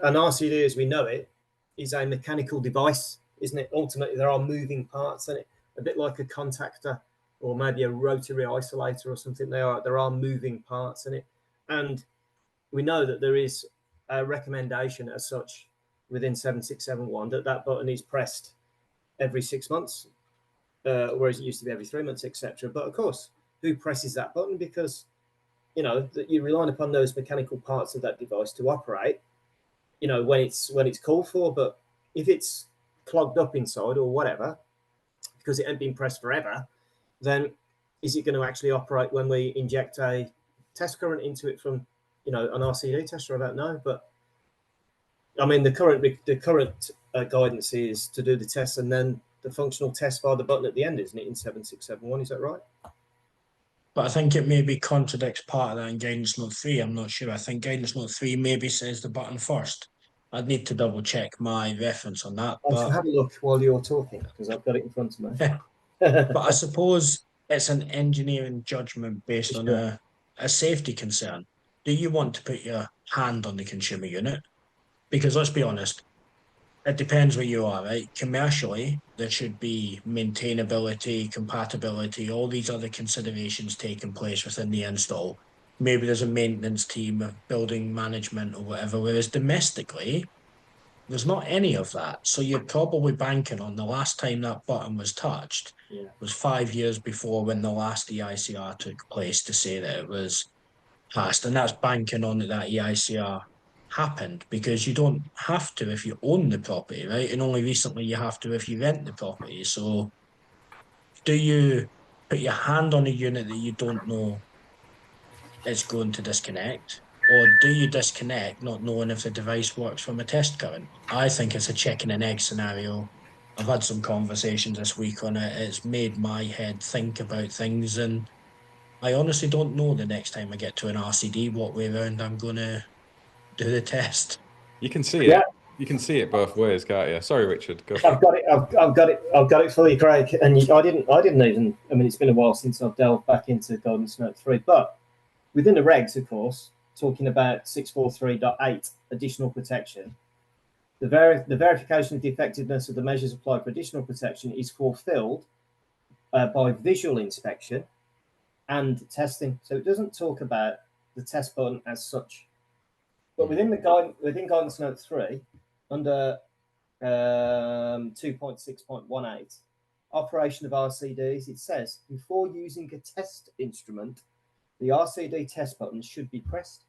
an RCD as we know it is a mechanical device, isn't it? Ultimately, there are moving parts in it, a bit like a contactor or maybe a rotary isolator or something. There are moving parts in it. And we know that there is a recommendation as such within 7671 that button is pressed every 6 months, whereas it used to be every 3 months, etc. But of course, who presses that button? Because you know that you're relying upon those mechanical parts of that device to operate, you know, when it's called for. But if it's clogged up inside or whatever, because it hasn't been pressed forever, then is it going to actually operate when we inject a test current into it from, you know, an RCD tester? I don't know, but I mean the current guidance is to do the test and then the functional test via the button at the end, isn't it, in 7671? Is that right? But I think it maybe contradicts part of that in Guidance Note 3. I'm not sure. I think Guidance Note 3 maybe says the button first. I'd need to double check my reference on that. I should have a look while you're talking because I've got it in front of me. But I suppose it's an engineering judgment based on a safety concern. Do you want to put your hand on the consumer unit? Because let's be honest, it depends where you are, right? Commercially, there should be maintainability, compatibility, all these other considerations taking place within the install. Maybe there's a maintenance team, building management, or whatever. Whereas domestically, there's not any of that. So you're probably banking on the last time that button was touched was 5 years before when the last EICR took place to say that it was passed. And that's banking on that EICR happened because you don't have to if you own the property, right? And only recently you have to if you rent the property. So do you put your hand on a unit that you don't know is going to disconnect? Or do you disconnect not knowing if the device works from a test current? I think it's a chicken and egg scenario. I've had some conversations this week on it. It's made my head think about things, and I honestly don't know the next time I get to an RCD what way around I'm going to do the test. You can see it. You can see it both ways, can't you? Sorry, Richard. Go I've got it. I've got it for you, Craig. And I didn't even. I mean, it's been a while since I've delved back into Guidance Note 3, but within the regs, of course, talking about 643.8 additional protection, the verification of the effectiveness of the measures applied for additional protection is fulfilled by visual inspection and testing. So it doesn't talk about the test button as such. But within Guidance Note 3, under 2.6.18, operation of RCDs, it says before using a test instrument, the RCD test button should be pressed.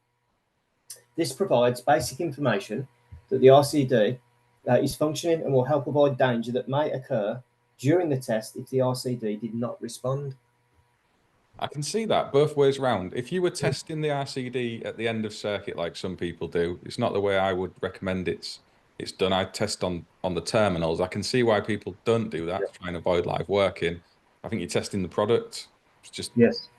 This provides basic information that the RCD is functioning and will help avoid danger that may occur during the test if the RCD did not respond. I can see that both ways round. If you were testing the RCD at the end of circuit like some people do, it's not the way I would recommend it's done. I test on the terminals. I can see why people don't do that to try and avoid live working. I think you're testing the product. It's just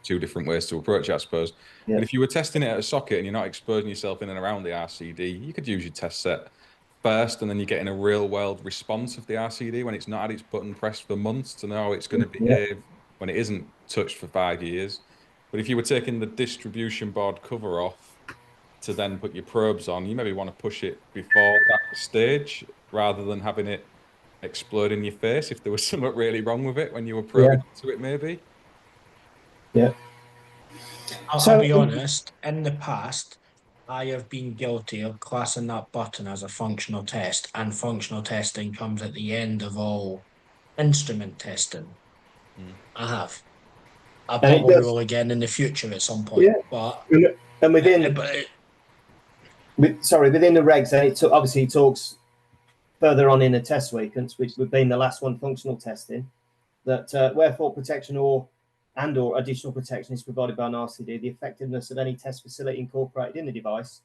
two different ways to approach it, I suppose. But if you were testing it at a socket and you're not exposing yourself in and around the RCD, you could use your test set first, and then you're getting a real world response of the RCD when it's not had its button pressed for months to know how it's going to behave when it isn't touched for 5 years. But if you were taking the distribution board cover off to then put your probes on, you maybe want to push it before that stage rather than having it explode in your face if there was something really wrong with it when you were probing into it, maybe. I'll be honest, in the past, I have been guilty of classing that button as a functional test, and functional testing comes at the end of all instrument testing. Mm. I have. I And it probably does, will again in the future at some point, yeah. but And uh, within, but within the regs, and obviously it talks further on in the test sequence, which would be the last one, functional testing, that where fault protection or additional protection is provided by an RCD, the effectiveness of any test facility incorporated in the device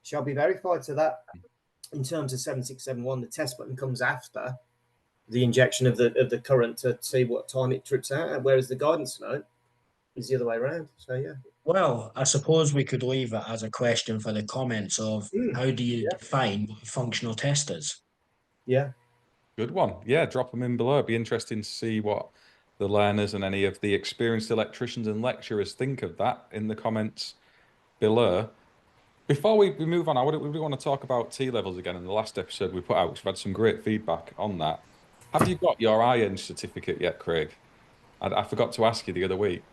shall be verified. So that, in terms of 7671, the test button comes after the injection of the current to see what time it trips out, whereas the guidance note is the other way around. So yeah. well, I suppose we could leave it as a question for the comments of how do you Yeah. define what a functional test is? Yeah. Good one. Yeah, drop them in below. It'd be interesting to see what the learners and any of the experienced electricians and lecturers think of that in the comments below. Before we move on, we want to talk about TLevels again. In the last episode we put out, we've had some great feedback on that. Have you got your iron certificate yet, Craig? I forgot to ask you the other week.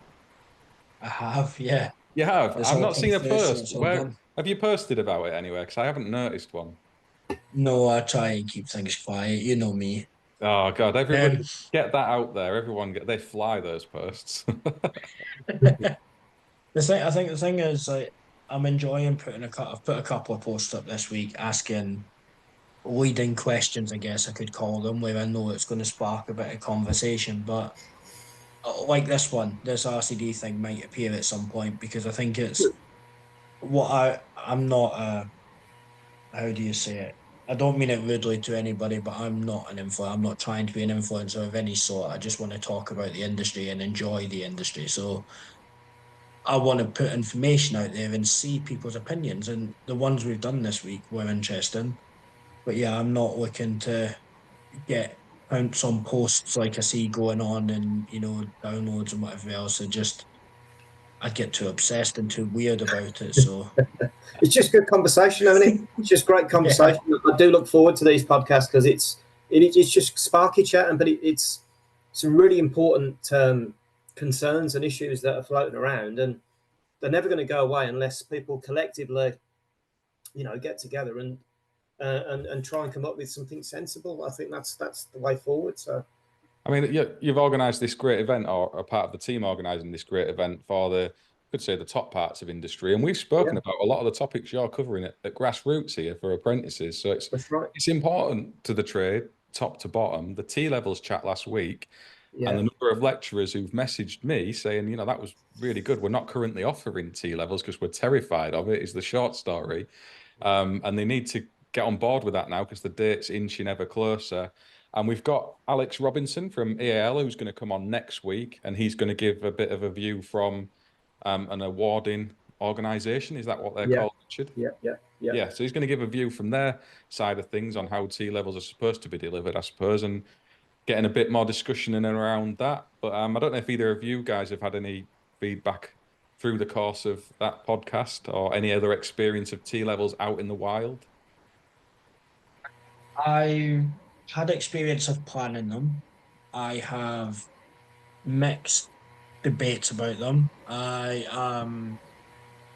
I have, yeah. You have? It's I've all not come seen a through, so post. it's all Where done. have you posted about it anywhere? Because I haven't noticed one. No, I try and keep things quiet. You know me. Oh God, Um, everybody get that out there. Everyone they fly those posts. I think the thing is, like, I'm enjoying I've put a couple of posts up this week asking leading questions, I guess I could call them, where I know it's going to spark a bit of conversation. But like this one, this RCD thing might appear at some point because I think it's what I'm not how do you say it? I don't mean it rudely to anybody, but I'm not an influencer. I'm not trying to be an influencer of any sort. I just want to talk about the industry and enjoy the industry. So I want to put information out there and see people's opinions. And the ones we've done this week were interesting. But yeah, I'm not looking to get counts on posts like I see going on and downloads and whatever else. I'd get too obsessed and too weird about it. So It's just good conversation, isn't it? It's just great yeah, conversation. I do look forward to these podcasts because it's just sparky chatting, but it's some really important concerns and issues that are floating around, and they're never going to go away unless people collectively, get together and try and come up with something sensible. I think that's the way forward. So I mean, you've organised this great event, or a part of the team organising this great event for could say the top parts of industry, and we've spoken yeah, about a lot of the topics you're covering at grassroots here for apprentices. So that's right. it's important to the trade, top to bottom. The TLevels chat last week, and Yeah, the number of lecturers who've messaged me saying, that was really good. We're not currently offering TLevels because we're terrified of it. Is the short story, and they need to get on board with that now because the date's inching ever closer. And we've got Alex Robinson from EAL who's going to come on next week, and he's going to give a bit of a view from an awarding organisation. Is that what they're yeah, called, Richard? yeah, yeah, yeah. Yeah, so he's going to give a view from their side of things on how TLevels are supposed to be delivered, I suppose, and getting a bit more discussion in and around that. But I don't know if either of you guys have had any feedback through the course of that podcast or any other experience of TLevels out in the wild. I had experience of planning them. I have mixed debates about them. I am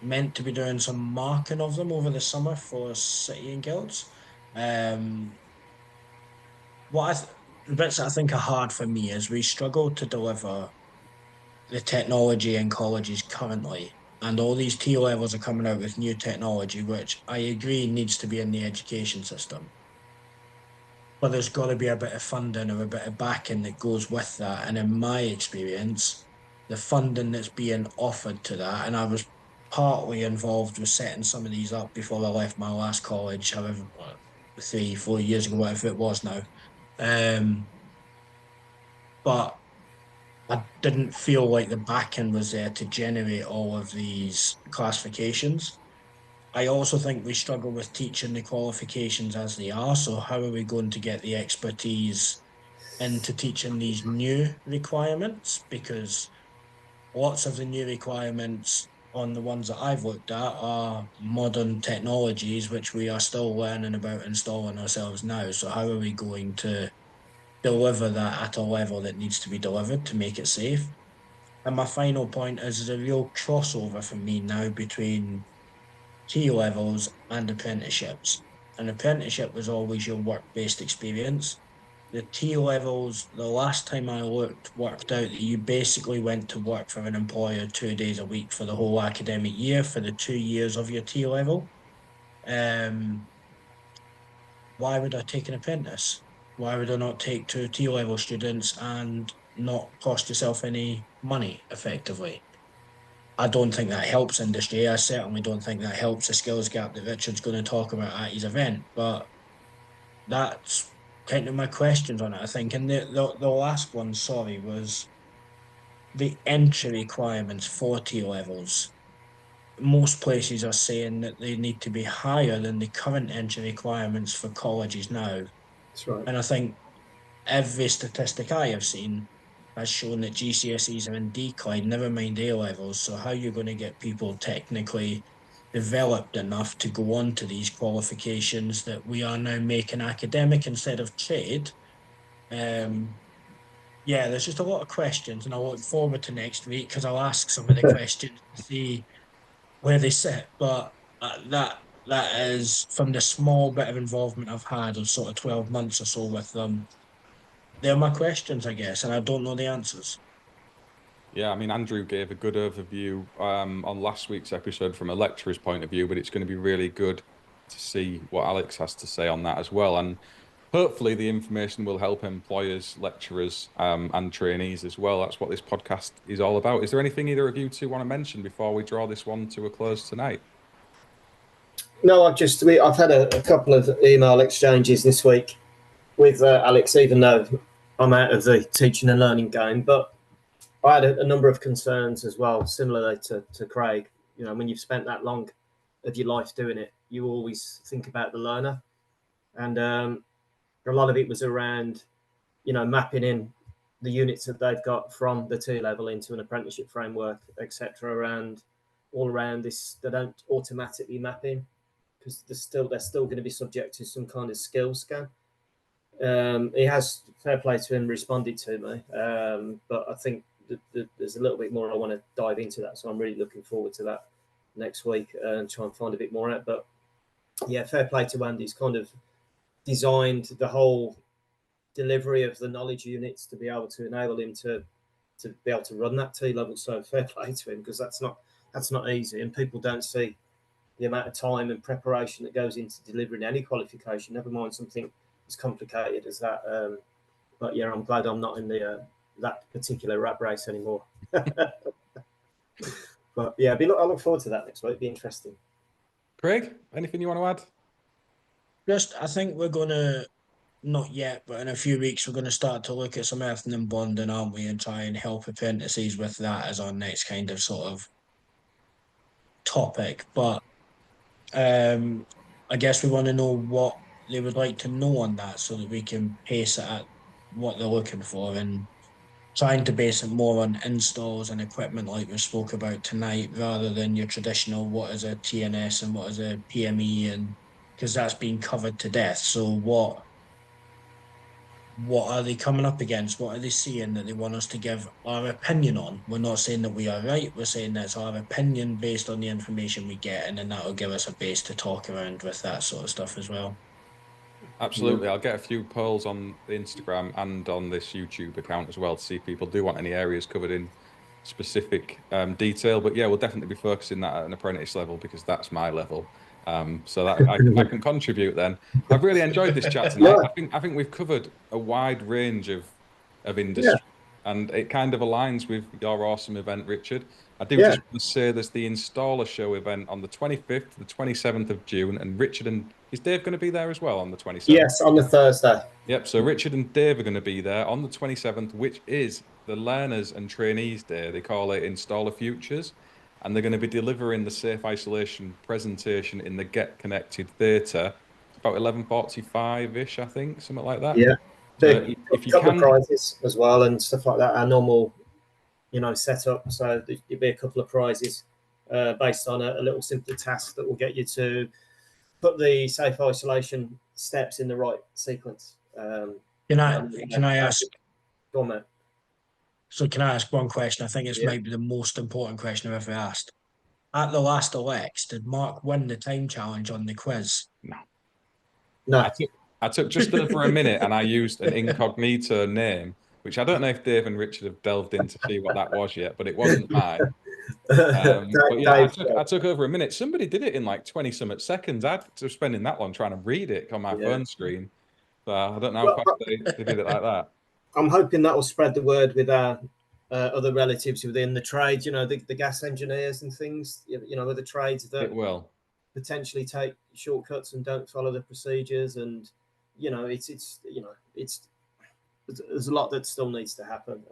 meant to be doing some marking of them over the summer for City and Guilds. Um, the bits that I think are hard for me is we struggle to deliver the technology in colleges currently. And all these T levels are coming out with new technology, which I agree needs to be in the education system. But there's got to be a bit of funding or a bit of backing that goes with that. And in my experience, the funding that's being offered to that, and I was partly involved with setting some of these up before I left my last college, however, 3, 4 years ago, whatever it was now. Um, but I didn't feel like the backing was there to generate all of these classifications. I also think we struggle with teaching the qualifications as they are. So, how are we going to get the expertise into teaching these new requirements? Because lots of the new requirements on the ones that I've looked at are modern technologies, which we are still learning about installing ourselves now. So, how are we going to deliver that at a level that needs to be delivered to make it safe? And my final point is there's a real crossover for me now between T-levels and apprenticeships. An apprenticeship was always your work-based experience. The T-levels, the last time I looked, worked out that you basically went to work for an employer 2 days a week for the whole academic year for the 2 years of your T-level. Um, why would I take an apprentice? Why would I not take two T-level students and not cost yourself any money effectively? I don't think that helps industry. I certainly don't think that helps the skills gap that Richard's going to talk about at his event. But that's kind of my questions on it, I think. And the last one, sorry, was the entry requirements for T-levels. Most places are saying that they need to be higher than the current entry requirements for colleges now. That's right. And I think every statistic I have seen has shown that GCSEs are in decline, never mind A levels. So, how you're going to get people technically developed enough to go on to these qualifications that we are now making academic instead of trade? Um, yeah, there's just a lot of questions, and I look forward to next week because I'll ask some of the questions to see where they sit. But that is from the small bit of involvement I've had of sort of 12 months or so with them. They're my questions, I guess, and I don't know the answers. Yeah, I mean, Andrew gave a good overview on last week's episode from a lecturer's point of view, but it's going to be really good to see what Alex has to say on that as well. And hopefully, the information will help employers, lecturers, and trainees as well. That's what this podcast is all about. Is there anything either of you two want to mention before we draw this one to a close tonight? No, I've had a couple of email exchanges this week with Alex, even though I'm out of the teaching and learning game. But I had a number of concerns as well, similarly to Craig. You know, when you've spent that long of your life doing it, you always think about the learner. And a lot of it was around, mapping in the units that they've got from the T-level into an apprenticeship framework, etc. And all around this, they don't automatically map in because they're still going to be subject to some kind of skill scan. He has, fair play to him, responded to me, but I think there's a little bit more I want to dive into that, so I'm really looking forward to that next week and try and find a bit more out. But yeah, fair play to Andy. He's kind of designed the whole delivery of the knowledge units to be able to enable him to be able to run that T-level. So fair play to him, because that's not easy, and people don't see the amount of time and preparation that goes into delivering any qualification, never mind something as complicated as that. But yeah, I'm glad I'm not in the that particular rat race anymore. But yeah, I look forward to that next week. It'll be interesting. Craig, anything you want to add? Just, I think we're going to, not yet, but in a few weeks, we're going to start to look at some earthing and bonding, aren't we, and try and help apprentices with that as our next kind of sort of topic. But I guess we want to know what they would like to know on that so that we can pace it at what they're looking for, and trying to base it more on installs and equipment like we spoke about tonight, rather than your traditional what is a TNS and what is a PME, and because that's been covered to death. So what are they coming up against? What are they seeing that they want us to give our opinion on? We're not saying that we are right. We're saying that's our opinion based on the information we get, and then that will give us a base to talk around with that sort of stuff as well. Absolutely. I'll get a few polls on the Instagram and on this YouTube account as well to see if people do want any areas covered in specific detail. But yeah, we'll definitely be focusing that at an apprentice level because that's my level. So that I can contribute then. I've really enjoyed this chat tonight. I think we've covered a wide range of industry, and it kind of aligns with your awesome event, Richard. I do just want to say there's the Installer Show event on the 25th, the 27th of June, and Richard and is Dave going to be there as well on the 27th? Yes, on the Thursday. Yep, so Richard and Dave are going to be there on the 27th, which is the Learners and Trainees Day. They call it Installer Futures, and they're going to be delivering the safe isolation presentation in the Get Connected Theatre. It's about 11:45-ish, I think, something like that. Yeah, if you couple can, of prizes as well and stuff like that. Our normal, setup. So there'll be a couple of prizes based on a little simple task that will get you to put the safe isolation steps in the right sequence. Can I ask? Go on, mate. So can I ask one question? I think it's maybe the most important question I've ever asked. at the last Elects, did Mark win the time challenge on the quiz? No. No. I took just over a minute and I used an incognito name, which I don't know if Dave and Richard have delved in to see what that was yet, but it wasn't mine. But yeah, I took over a minute. Somebody did it in like 20-something seconds. I'd was spending that long trying to read it on my phone screen. So I don't know how fast they did it like that. I'm hoping that will spread the word with our other relatives within the trade, the gas engineers and things, other trades that It will potentially take shortcuts and don't follow the procedures. And, there's a lot that still needs to happen.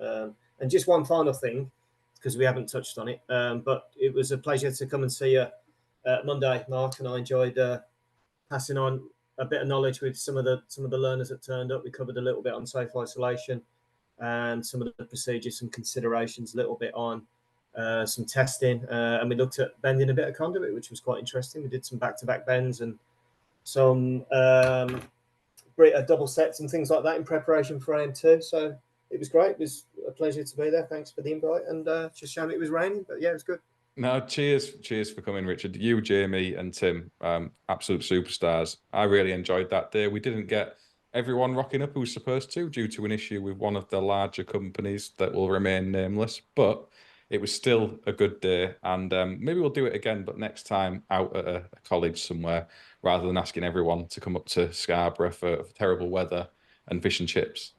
And just one final thing, because we haven't touched on it, but it was a pleasure to come and see you Monday, Mark, and I enjoyed passing on a bit of knowledge with some of the learners that turned up. We covered a little bit on safe isolation and some of the procedures, some considerations, a little bit on some testing, and we looked at bending a bit of conduit, which was quite interesting. We did some back-to-back bends and some double sets and things like that in preparation for AM2. So it was great. It was a pleasure to be there. Thanks for the invite, and just showing it was raining, but yeah, it was good. No, cheers for coming, Richard. You, Jamie, and Tim, absolute superstars. I really enjoyed that day. We didn't get everyone rocking up who was supposed to due to an issue with one of the larger companies that will remain nameless, but it was still a good day. And maybe we'll do it again, but next time out at a college somewhere, rather than asking everyone to come up to Scarborough for terrible weather and fish and chips.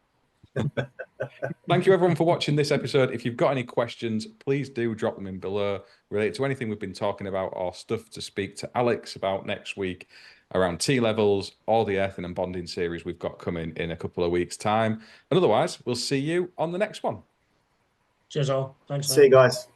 Thank you everyone for watching this episode. If you've got any questions, please do drop them in below related to anything we've been talking about or stuff to speak to Alex about next week around TLevels or the earthing and bonding series we've got coming in a couple of weeks' time. And otherwise, we'll see you on the next one. Cheers all. Thanks, man. See you guys.